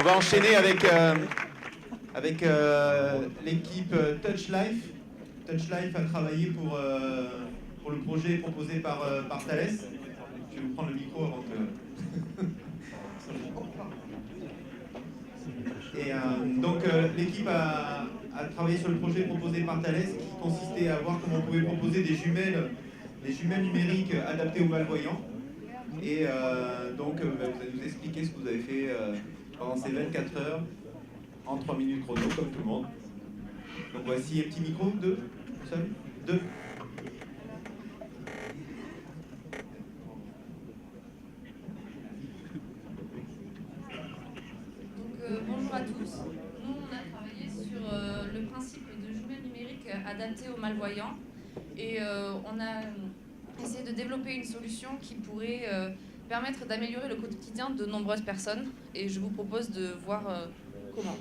va enchaîner avec l'équipe Touch Life. Touch Life a travaillé pour le projet proposé par Thales. Je vais vous prendre le micro avant que... Et donc l'équipe a travaillé sur le projet proposé par Thales qui consistait à voir comment on pouvait proposer des jumelles numériques adaptées aux malvoyants. Et donc vous allez nous expliquer ce que vous avez fait pendant ces 24 heures en 3 minutes chrono, comme tout le monde. Donc voici un petit micro, 2, seul, 2. Bonjour à tous. Nous, on a travaillé sur le principe de jumelles numériques adaptées aux malvoyants et on a essayé de développer une solution qui pourrait permettre d'améliorer le quotidien de nombreuses personnes et je vous propose de voir comment.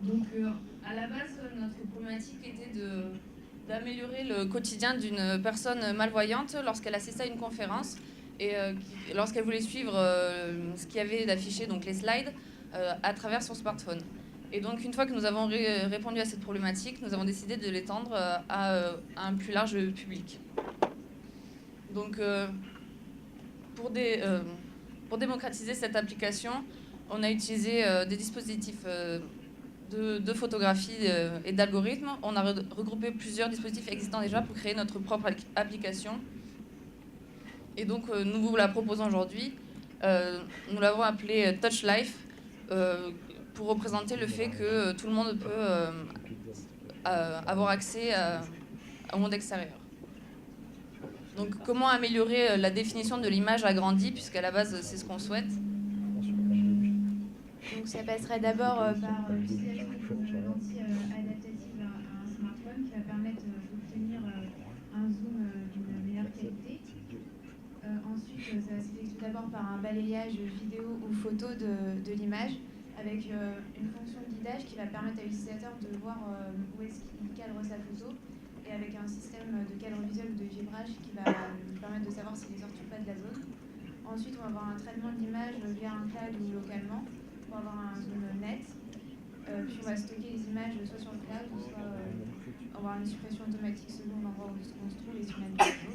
Donc, à la base, notre problématique était d'améliorer le quotidien d'une personne malvoyante lorsqu'elle assistait à une conférence et lorsqu'elle voulait suivre ce qu'il y avait d'affiché, donc les slides, à travers son smartphone. Et donc, une fois que nous avons répondu à cette problématique, nous avons décidé de l'étendre à un plus large public. Donc, pour démocratiser cette application, on a utilisé des dispositifs de photographie et d'algorithmes. On a regroupé plusieurs dispositifs existants déjà pour créer notre propre application. Et donc, nous vous la proposons aujourd'hui. Nous l'avons appelée Touch Life pour représenter le fait que tout le monde peut avoir accès au monde extérieur. Donc, comment améliorer la définition de l'image agrandie, puisqu'à la base, c'est ce qu'on souhaite. Donc ça passerait d'abord par l'utilisation d'une lentille adaptative à un smartphone qui va permettre d'obtenir un zoom d'une meilleure qualité. Ensuite, ça va s'effectuer d'abord par un balayage vidéo ou photo de l'image avec une fonction de guidage qui va permettre à l'utilisateur de voir où est-ce qu'il cadre sa photo et avec un système de cadre visuel ou de gibrage qui va permettre de savoir s'il ne sortit pas de la zone. Ensuite, on va avoir un traitement de l'image via un cloud ou localement pour avoir un zoom net. Puis on va stocker les images soit sur le cloud, soit avoir une suppression automatique selon l'endroit où on se trouve et sur la vidéo.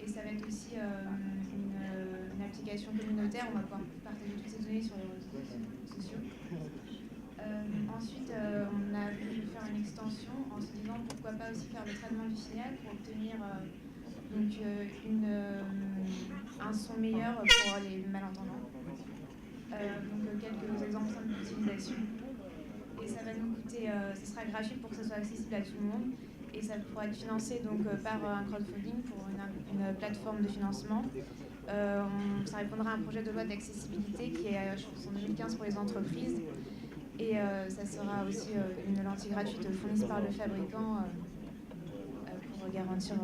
Et ça va être aussi une application communautaire, on va pouvoir partager toutes ces données sur les réseaux sociaux. Ensuite, on a voulu faire une extension en se disant pourquoi pas aussi faire le traitement du signal pour obtenir un son meilleur pour les malentendants. Donc quelques exemples simples d'utilisation. Et ça va nous coûter, ce sera gratuit pour que ce soit accessible à tout le monde. Et ça pourra être financé donc, par un crowdfunding pour une plateforme de financement. Ça répondra à un projet de loi d'accessibilité qui est, je pense, en 2015 pour les entreprises. Et ça sera aussi une lentille gratuite fournie par le fabricant pour garantir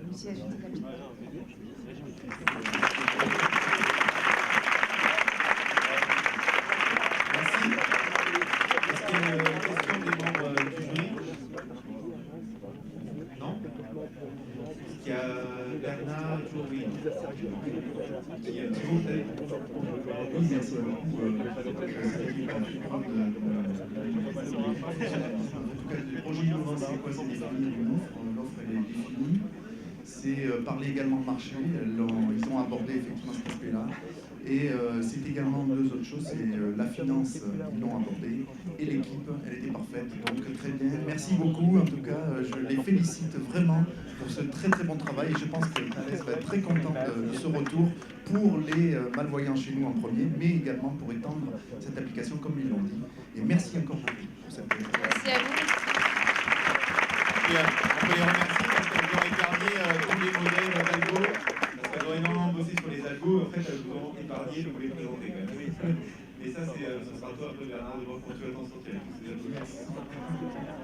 l'utilisation de cette application. Est-ce qu'il y a une question des membres du jury? Non? Est-ce qu'il y a Bernard, oui. Il y a un petit mot peut-être? Oui, merci beaucoup. En tout cas, le projet innovant, c'est quoi? C'est définir une offre. L'offre, elle est définie. C'est parler également de marché. Ils ont abordé effectivement cet aspect-là. Et c'est également deux autres choses, c'est la finance, ils l'ont abordé, et l'équipe, elle était parfaite, donc très bien. Merci beaucoup, en tout cas, je les félicite vraiment pour ce très très bon travail, et je pense que Thales va être très content de ce retour pour les malvoyants chez nous en premier, mais également pour étendre cette application comme ils l'ont dit. Et merci encore beaucoup pour cette Merci à vous. Et, on peut les remercier parce qu'elles ont épargné tous les modèles d'algo, parce qu'elles ont énormément bossé sur les algos, en fait elles vous ont épargné de vous les présenter quand même. Et ça, ce sera toi un peu Bernard de voir comment tu vas t'en sortir avec tous ces algos.